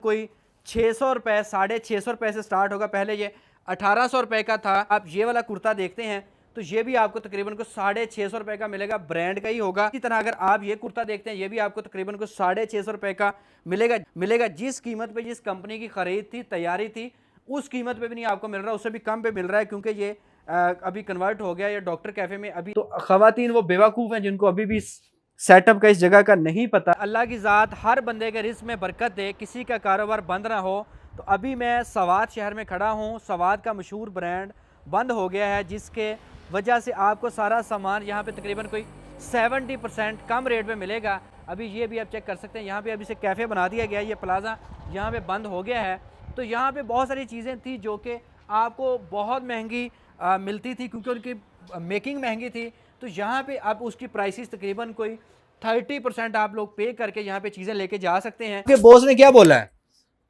कोई 600 रुपये 650 रुपये से स्टार्ट होगा। पहले ये 1800 रुपये का था। आप ये वाला कुर्ता देखते हैं तो ये भी आपको तकरीबन को 650 रुपये का मिलेगा, ब्रांड का ही होगा। इसी तरह अगर आप ये कुर्ता देखते हैं ये भी आपको तकरीबन को 650 रुपये का मिलेगा। जिस कीमत पे जिस कंपनी की खरीद थी, तैयारी थी, उस कीमत पे भी नहीं आपको मिल रहा, उससे भी कम पे मिल रहा है, क्योंकि ये अभी कन्वर्ट हो गया ये डॉक्टर कैफे में। अभी तो खवातीन वो बेवकूफ़ हैं जिनको अभी भी सेटअप का इस जगह का नहीं पता। अल्लाह की ज़ात हर बंदे के रिस्क में बरकत दे, किसी का कारोबार बंद ना हो। तो अभी मैं सवात शहर में खड़ा हूँ। सवात का मशहूर ब्रांड बंद हो गया है, जिसके वजह से आपको सारा सामान यहाँ पे तकरीबन कोई 70% कम रेट में मिलेगा। अभी ये भी आप चेक कर सकते हैं, यहाँ पे अभी से कैफ़े बना दिया गया है। ये प्लाजा यहाँ पे बंद हो गया है। तो यहाँ पे बहुत सारी चीज़ें थी जो कि आपको बहुत महंगी मिलती थी, क्योंकि उनकी मेकिंग महंगी थी। तो यहाँ पे आप उसकी प्राइसेस तकरीबन कोई 30% आप लोग पे करके यहाँ पे चीज़ें लेके जा सकते हैं। कि बॉस ने क्या बोला है?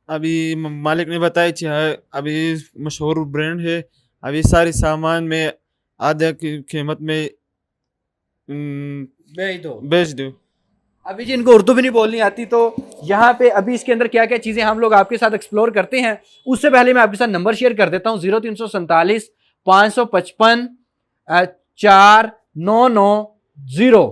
अभी मालिक ने बताया कि अभी मशहूर ब्रांड है, अभी सारे सामान में आधा की कीमत में बेच दो। अभी जी इनको उर्दू भी नहीं बोलनी आती, तो यहाँ पे अभी इसके अंदर क्या क्या चीज़ें हम लोग आपके साथ एक्सप्लोर करते हैं। उससे पहले मैं आपके साथ नंबर शेयर कर देता हूँ। 0347 555 4990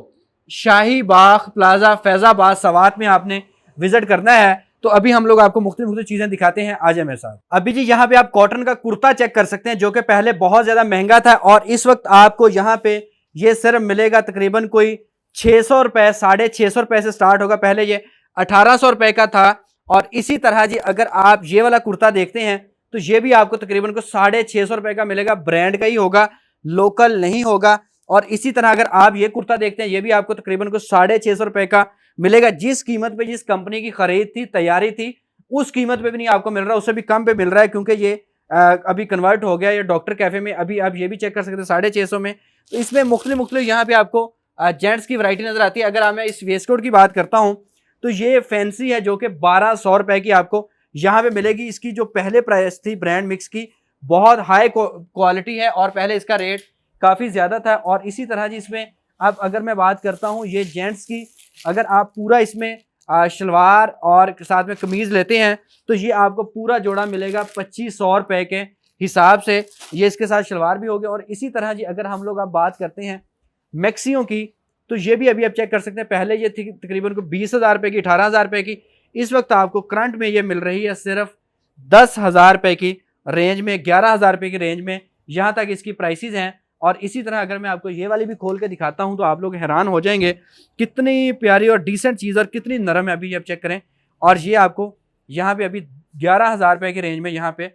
शाही बाग प्लाजा फैजाबाद सवात में आपने विजिट करना है। तो अभी हम लोग आपको मुख्तलिफ चीज़ें दिखाते हैं, आ जाए मेरे साथ। अभी जी यहाँ पे आप कॉटन का कुर्ता चेक कर सकते हैं, जो कि पहले बहुत ज़्यादा महंगा था और इस वक्त आपको यहाँ पे ये सिर्फ मिलेगा तकरीबन कोई 600 रुपये 650 रुपये से स्टार्ट होगा। पहले ये 1800 रुपये का था। और इसी तरह जी अगर आप ये वाला कुर्ता देखते हैं तो ये भी आपको तकरीबन को 650 रुपये का मिलेगा, ब्रांड का ही होगा, लोकल नहीं होगा। और इसी तरह अगर आप ये कुर्ता देखते हैं ये भी आपको तकरीबन को 650 रुपये का मिलेगा। जिस कीमत पे जिस कंपनी की खरीद थी, तैयारी थी, उस कीमत पे भी नहीं आपको मिल रहा, उससे भी कम पे मिल रहा है, क्योंकि ये अभी कन्वर्ट हो गया ये डॉक्टर कैफे में। अभी आप ये भी चेक कर सकते हैं 650 में। तो इसमें मुख्तलिफ यहाँ पे आपको जेंट्स की वैरायटी नजर आती है। अगर मैं इस वेस्ट कोट की बात करता हूँ तो ये फैंसी है, जो कि 1200 रुपए की आपको यहाँ पे मिलेगी। इसकी जो पहले प्राइस थी ब्रांड मिक्स की, बहुत हाई क्वालिटी है और पहले इसका रेट काफ़ी ज़्यादा था। और इसी तरह जी इसमें अब अगर मैं बात करता हूँ ये जेंट्स की, अगर आप पूरा इसमें शलवार और साथ में कमीज़ लेते हैं तो ये आपको पूरा जोड़ा मिलेगा 2500 रुपये के हिसाब से। ये इसके साथ शलवार भी हो गया। और इसी तरह जी अगर हम लोग आप बात करते हैं मैक्सियों की, तो ये भी अभी आप चेक कर सकते हैं। पहले ये थी तकरीबन को 20,000 रुपये की, 18,000 रुपये की। इस वक्त आपको करंट में ये मिल रही है सिर्फ 10,000 रुपये की रेंज में, 11,000 रुपये की रेंज में, यहाँ तक इसकी प्राइसेस हैं। और इसी तरह अगर मैं आपको ये वाली भी खोल के दिखाता हूँ तो आप लोग हैरान हो जाएंगे कितनी प्यारी और डिसेंट चीज़ और कितनी नरम है। अभी आप चेक करें, और ये आपको यहाँ पे अभी 11,000 रुपये की रेंज में यहाँ पे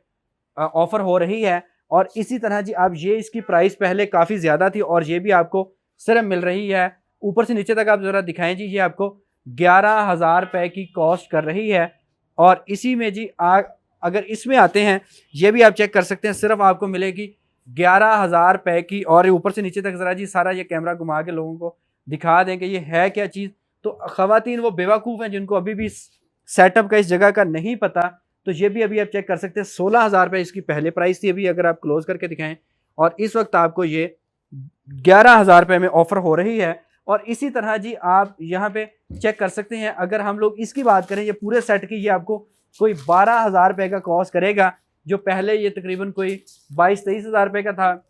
ऑफर हो रही है। और इसी तरह जी आप ये इसकी प्राइस पहले काफ़ी ज़्यादा थी और ये भी आपको सिर्फ मिल रही है, ऊपर से नीचे तक आप ज़रा दिखाएं जी, ये आपको 11,000 रुपये की कॉस्ट कर रही है। और इसी में जी अगर इसमें आते हैं ये भी आप चेक कर सकते हैं, सिर्फ आपको मिलेगी 11,000 रुपये की। और ऊपर से नीचे तक ज़रा जी सारा ये कैमरा घुमा के लोगों को दिखा दें कि ये है क्या चीज़। तो ख़वातीन वो बेवकूफ़ हैं जिनको अभी भी सेटअप का इस जगह का नहीं पता। तो ये भी अभी आप चेक कर सकते हैं, 16,000 रुपये इसकी पहले प्राइस थी। अभी अगर आप क्लोज करके दिखाएं, और इस वक्त आपको ये 11,000 रुपये में ऑफर हो रही है। और इसी तरह जी आप यहाँ पे चेक कर सकते हैं, अगर हम लोग इसकी बात करें, ये पूरे सेट की ये आपको कोई 12,000 रुपये का कॉस्ट करेगा, जो पहले ये तकरीबन कोई 22-23 हज़ार रुपये का था।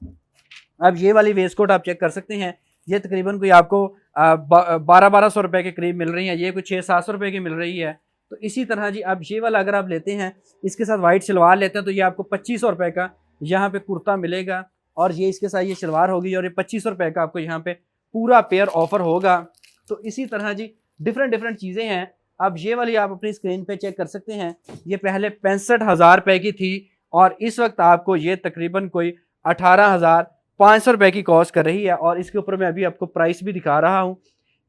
अब ये वाली वेस्ट कोट आप चेक कर सकते हैं, ये तकरीबन कोई आपको 1200 रुपये के करीब मिल रही है, ये कोई 600-700 रुपये की मिल रही है। तो इसी तरह जी अब ये वाला अगर आप लेते हैं, इसके साथ वाइट शलवार लेते हैं, तो ये आपको 2500 रुपये का यहाँ पे कुर्ता मिलेगा। और ये इसके साथ ये शलवार होगी और ये 2500 रुपये का आपको यहाँ पे पूरा पेयर ऑफर होगा। तो इसी तरह जी डिफरेंट चीज़ें हैं। अब ये वाली आप अपनी स्क्रीन पे चेक कर सकते हैं, ये पहले 65,000 रुपये की थी और इस वक्त आपको ये तकरीबन कोई 18,500 रुपये की कॉस्ट कर रही है। और इसके ऊपर मैं अभी आपको प्राइस भी दिखा रहा हूँ,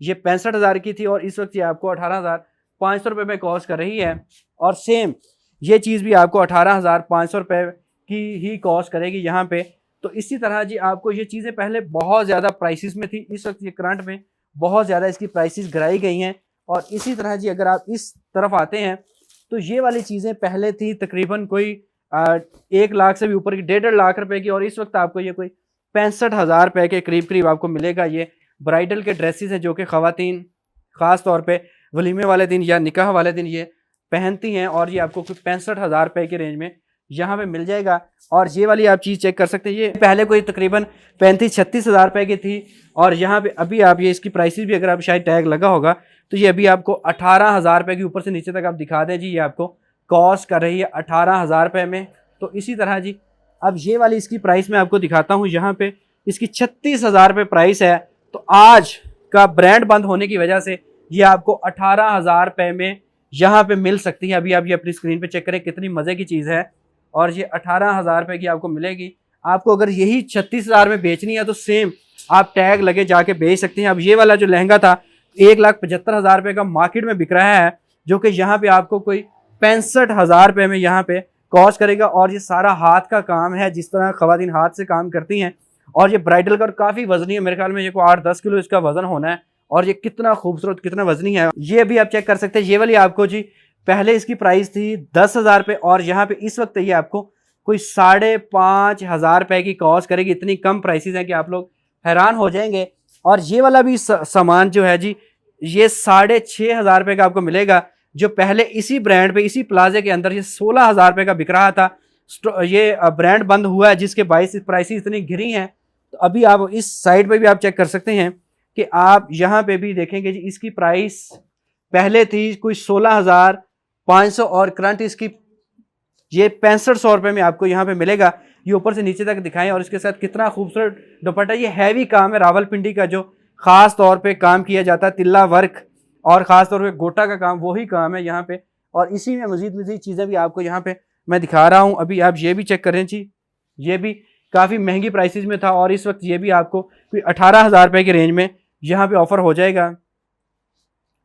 ये 65,000 की थी और इस वक्त ये आपको 18,500 रुपये में कॉस्ट कर रही है। और सेम ये चीज़ भी आपको 18,500 रुपये की ही कॉस्ट करेगी यहाँ पे। तो इसी तरह जी आपको ये चीज़ें पहले बहुत ज़्यादा प्राइसेस में थी, इस वक्त ये करंट में बहुत ज़्यादा इसकी प्राइसेस गिराई गई हैं। और इसी तरह जी अगर आप इस तरफ आते हैं तो ये वाली चीज़ें पहले थी तकरीबन कोई 1 लाख से भी ऊपर की, 1.5 लाख रुपए की। और इस वक्त आपको ये कोई 65,000 रुपये के करीब आपको मिलेगा। ये ब्राइडल के ड्रेसेस हैं जो कि ख़वातीन ख़ास तौर पे वलीमे वाले दिन या निकाह वाले दिन ये पहनती हैं और ये आपको कुछ 65,000 रुपए की रेंज में यहाँ पे मिल जाएगा। और ये वाली आप चीज़ चेक कर सकते हैं, ये पहले कोई तकरीबन 35-36,000 रुपए की थी और यहाँ पे अभी आप ये इसकी प्राइसेस भी अगर आप शायद टैग लगा होगा तो ये अभी आपको 18,000 रुपए की ऊपर से नीचे तक आप दिखा दें जी, ये आपको कॉस्ट कर रही है 18,000 रुपए में। तो इसी तरह जी अब ये वाली इसकी प्राइस मैं आपको दिखाता हूँ, यहाँ पे इसकी 36,000 रुपये प्राइस है। तो आज का ब्रांड बंद होने की वजह से ये आपको 18,000 रुपये में यहाँ पे मिल सकती है। अभी आप ये अपनी स्क्रीन पे चेक करें कितनी मज़े की चीज़ है और ये 18,000 रुपये की आपको मिलेगी। आपको अगर यही 36,000 में बेचनी है तो सेम आप टैग लगे जाके बेच सकते हैं। अब ये वाला जो लहंगा था 1,75,000 रुपये का मार्केट में बिक रहा है, जो कि यहाँ पे आपको कोई 65,000 रुपये में यहाँ पे कॉस्ट करेगा। और ये सारा हाथ का काम है, जिस तरह ख़वातीन हाथ से काम करती हैं। और ये ब्राइडल का काफ़ी वजनी है, मेरे ख्याल में ये को 8-10 किलो इसका वजन होना है। और ये कितना खूबसूरत कितना वजनी है, ये भी आप चेक कर सकते हैं। ये वाली आपको जी पहले इसकी प्राइस थी 10,000 रुपये और यहाँ पे इस वक्त ये आपको कोई 5,500 रुपये की कॉस्ट करेगी। इतनी कम प्राइसेस हैं कि आप लोग हैरान हो जाएंगे। और ये वाला भी सामान जो है जी ये 6,500 रुपये का आपको मिलेगा, जो पहले इसी ब्रांड पे इसी प्लाजे के अंदर ये 16,000 रुपये का बिक रहा था। ये ब्रांड बंद हुआ है जिसके बाइस प्राइसेस इतनी गिरी हैं। तो अभी आप इस साइड पे भी आप चेक कर सकते हैं कि आप यहाँ पे भी देखेंगे जी इसकी प्राइस पहले थी कोई 16,500 और करंट इसकी ये 6500 रुपये में आपको यहाँ पे मिलेगा। ये ऊपर से नीचे तक दिखाएं और इसके साथ कितना खूबसूरत दुपट्टा, ये हैवी काम है रावलपिंडी का जो ख़ास तौर पे काम किया जाता है, तिल्ला वर्क और ख़ास तौर पे गोटा का काम, वही काम है यहाँ पे। और इसी में मज़ीद चीज़ें भी आपको यहाँ पे मैं दिखा रहा हूँ। अभी आप ये भी चेक करें जी, ये भी काफ़ी महंगी प्राइसेस में था और इस वक्त ये भी आपको कोई 18,000 रुपये की रेंज में यहाँ पे ऑफ़र हो जाएगा।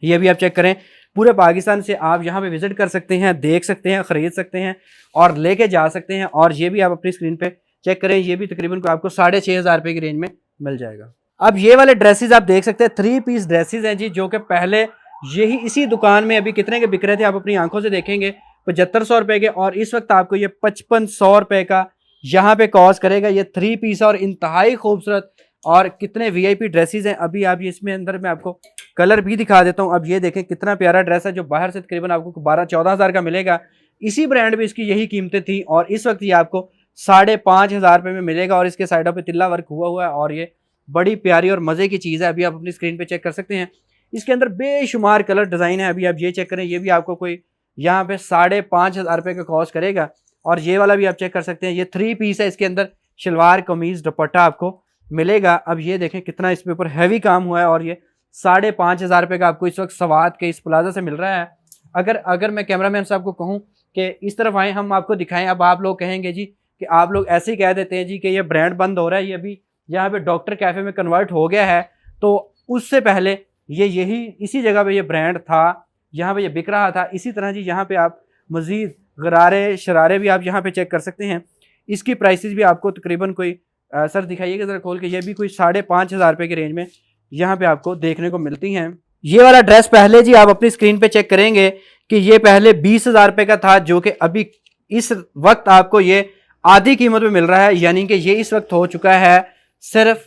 ये भी आप चेक करें, पूरे पाकिस्तान से आप यहाँ पे विज़िट कर सकते हैं, देख सकते हैं, ख़रीद सकते हैं और लेके जा सकते हैं। और ये भी आप अपनी स्क्रीन पे चेक करें, ये भी तकरीबन आपको 6,500 रुपये की रेंज में मिल जाएगा। अब ये वाले ड्रेसेस आप देख सकते हैं, 3 पीस ड्रेसेस हैं जी, जो कि पहले यही इसी दुकान में अभी कितने के बिक रहे थे आप अपनी आंखों से देखेंगे 7,500 रुपये के, और इस वक्त आपको ये 5,500 रुपये का यहाँ पे कॉस्ट करेगा। ये 3 पीस और इंतहाई खूबसूरत और कितने वीआईपी ड्रेसेस हैं। अभी आप ये इसमें अंदर मैं आपको कलर भी दिखा देता हूँ। अब ये देखें कितना प्यारा ड्रेस है, जो बाहर से तकरीबन आपको 12-14 हज़ार का मिलेगा। इसी ब्रांड में इसकी यही कीमतें थी और इस वक्त ये आपको 5,500 रुपये में मिलेगा। और इसके साइडों पे तिल्ला वर्क हुआ है और ये बड़ी प्यारी और मज़े की चीज़ है। अभी आप अपनी स्क्रीन पे चेक कर सकते हैं, इसके अंदर बेशुमार कलर डिज़ाइन है। अभी आप ये चेक करें, ये भी आपको कोई यहाँ पे 5,500 रुपये का कॉस्ट करेगा। और ये वाला भी आप चेक कर सकते हैं, ये 3 पीस है, इसके अंदर शलवार कमीज़ दुपट्टा आपको मिलेगा। अब ये देखें कितना इसके ऊपर हैवी काम हुआ है और ये 5,500 रुपये का आपको इस वक्त सवात के इस प्लाजा से मिल रहा है। अगर मैं कैमरामैन साहब को कहूँ कि इस तरफ आएँ, हम आपको दिखाएं, अब आप लोग कहेंगे जी कि आप लोग ऐसे ही कह देते हैं जी कि ये ब्रांड बंद हो रहा है, ये अभी यहाँ पे डॉक्टर कैफ़े में कन्वर्ट हो गया है। तो उससे पहले ये यही इसी जगह पे ये ब्रांड था, यहाँ पे ये बिक रहा था। इसी तरह जी यहाँ पे आप मज़ीद गरारे शरारे भी आप यहाँ पे चेक कर सकते हैं। इसकी प्राइसेस भी आपको तकरीबन कोई सर दिखाइएगा ज़रा खोल के, ये भी कोई 5,500 रुपये की रेंज में यहाँ पे आपको देखने को मिलती हैं। ये वाला ड्रेस पहले जी आप अपनी स्क्रीन पे चेक करेंगे कि ये पहले 20,000 रुपये का था, जो कि अभी इस वक्त आपको ये आधी कीमत में मिल रहा है। यानी कि ये इस वक्त हो चुका है सिर्फ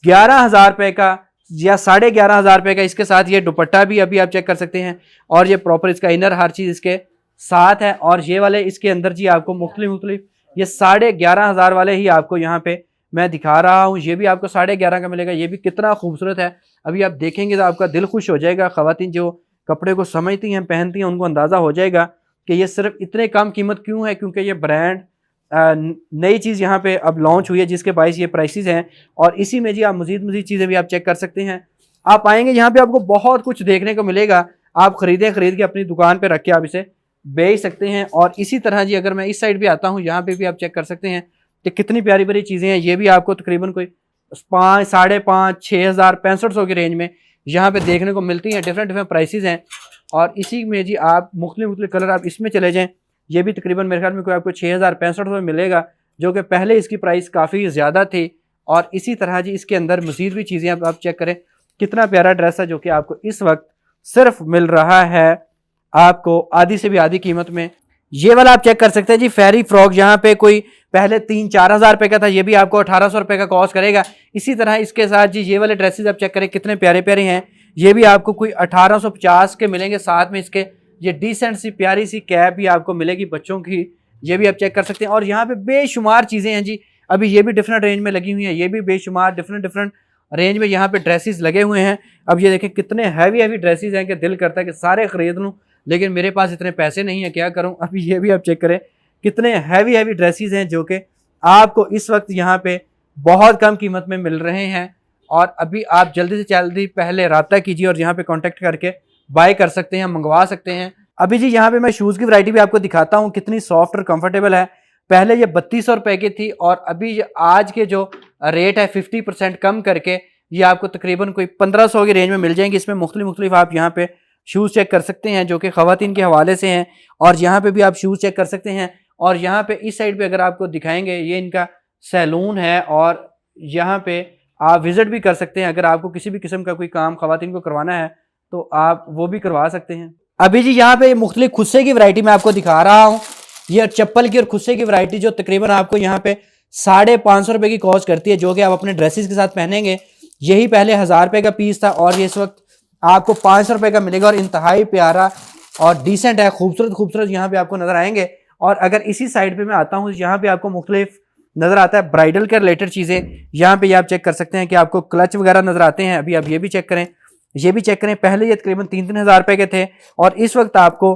11,000 रुपये का या 11,500 रुपये का। इसके साथ ये दुपट्टा भी अभी आप चेक कर सकते हैं और ये प्रॉपर इसका इनर हर चीज़ इसके साथ है। और ये वाले इसके अंदर जी आपको मुख्तलिफ ये 11,500 वाले ही आपको यहाँ पे मैं दिखा रहा हूँ। ये भी आपको 11,500 का मिलेगा। ये भी कितना खूबसूरत है, अभी आप देखेंगे तो आपका दिल खुश हो जाएगा। ख़वातीन जो कपड़े को समझती हैं, पहनती हैं, उनको अंदाज़ा हो जाएगा कि ये सिर्फ इतने कम कीमत क्यों है, क्योंकि ये ब्रांड नई चीज़ यहाँ पे अब लॉन्च हुई है, जिसके बाइस ये प्राइसेस हैं। और इसी में जी आप मज़ीद चीज़ें भी आप चेक कर सकते हैं। आप आएंगे यहाँ पे आपको बहुत कुछ देखने को मिलेगा। आप खरीद के अपनी दुकान पे रख के आप इसे बेच सकते हैं। और इसी तरह जी अगर मैं इस साइड भी आता हूँ, यहाँ पे भी आप चेक कर सकते हैं कि कितनी प्यारी प्यारी चीज़ें हैं। ये भी आपको तकरीबन कोई 5, 5,500, 6,000, 6,500 की रेंज में यहाँ पे देखने को मिलती हैं। डिफरेंट प्राइसेस हैं। और इसी में जी आप मुख्तलिफ कलर आप इसमें चले जाएँ, ये भी तकरीबन मेरे ख्याल में कोई आपको 6,000-6,500 में मिलेगा, जो कि पहले इसकी प्राइस काफ़ी ज़्यादा थी। और इसी तरह जी इसके अंदर मज़ीद भी चीज़ें आप चेक करें, कितना प्यारा ड्रेस है, जो कि आपको इस वक्त सिर्फ मिल रहा है आपको आधी से भी आधी कीमत में। ये वाला आप चेक कर सकते हैं जी, फेरी फ्रॉक, यहाँ पे कोई पहले 3-4 हज़ार रुपये का था, ये भी आपको 1,800 रुपये का कॉस्ट करेगा। इसी तरह इसके साथ जी ये वाले ड्रेसेस आप चेक करें कितने प्यारे प्यारे हैं। ये भी आपको कोई 1,850 के मिलेंगे। साथ में इसके ये डिसेंट सी प्यारी सी कैप भी आपको मिलेगी बच्चों की, ये भी आप चेक कर सकते हैं। और यहाँ पे बेशुमार चीज़ें हैं जी, अभी ये भी डिफरेंट रेंज में लगी हुई हैं, ये भी बेशुमार डिफरेंट रेंज में यहाँ पे ड्रेसेस लगे हुए हैं। अब ये देखें कितने हैवी ड्रेसेस हैं कि दिल करता है कि सारे ख़रीद लूँ, लेकिन मेरे पास इतने पैसे नहीं है, क्या करूँ। अभी ये भी आप चेक करें कितने हैवी ड्रेसेस हैं जो कि आपको इस वक्त यहाँ पे बहुत कम कीमत में मिल रहे हैं। और अभी आप जल्दी से जल्दी पहले राब्ता कीजिए और यहाँ पे कांटेक्ट करके बाय कर सकते हैं, मंगवा सकते हैं। अभी जी यहाँ पे मैं शूज़ की वैरायटी भी आपको दिखाता हूँ कितनी सॉफ्ट और कंफर्टेबल है। पहले ये 3200 रुपये की थी और अभी आज के जो रेट है 50% कम करके ये आपको तकरीबन कोई 1500 की रेंज में मिल जाएंगी। इसमें मुख्तलिफ आप यहाँ पे शूज़ चेक कर सकते हैं जो कि ख़वातीन के हवाले से हैं, और यहाँ पे भी आप शूज़ चेक कर सकते हैं। और यहाँ पे इस साइड पे अगर आपको दिखाएंगे ये इनका सैलून है और यहाँ पे आप विज़िट भी कर सकते हैं। अगर आपको किसी भी किस्म का कोई काम ख़वातीन को करवाना है तो आप वो भी करवा सकते हैं। अभी जी यहाँ पे मुख्तलिफ खुस्से की वैरायटी मैं आपको दिखा रहा हूँ। ये चप्पल की और खुस्से की वैरायटी जो तकरीबन आपको यहाँ पे 550 रुपये की कॉस्ट करती है, जो कि आप अपने ड्रेसेस के साथ पहनेंगे। यही पहले 1000 रुपये का पीस था और ये इस वक्त आपको 500 रुपये का मिलेगा और इंतहाई प्यारा और डिसेंट है, खूबसूरत यहाँ पे आपको नजर आएंगे। और अगर इसी साइड पे मैं आता हूँ, यहाँ पे आपको मुख्तलिफ नजर आता है ब्राइडल के रिलेटेड चीज़ें। यहाँ पे आप चेक कर सकते हैं कि आपको क्लच वगैरह नजर आते हैं। अभी आप ये भी चेक करें, ये भी चेक करें। पहले ये तकरीबन 3-3 हज़ार रुपये के थे और इस वक्त आपको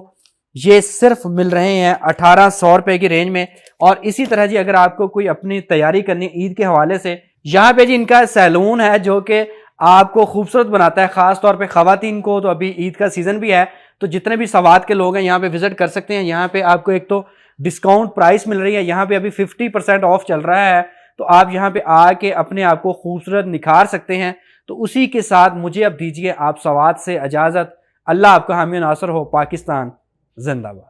ये सिर्फ मिल रहे हैं 1800 रुपये की रेंज में। और इसी तरह जी अगर आपको कोई अपनी तैयारी करनी ईद के हवाले से, यहाँ पे जी इनका सैलून है जो कि आपको खूबसूरत बनाता है, ख़ास तौर पे ख़वातीन को। तो अभी ईद का सीज़न भी है तो जितने भी सवात के लोग हैं यहाँ पे विजिट कर सकते हैं। यहाँ पे आपको एक तो डिस्काउंट प्राइस मिल रही है, यहाँ पे अभी 50% ऑफ चल रहा है, तो आप यहाँ पे आके अपने आप को खूबसूरत निखार सकते हैं। तो उसी के साथ मुझे अब दीजिए आप सवात से इजाज़त। अल्लाह आपका हामी नासर हो। पाकिस्तान जिंदाबाद।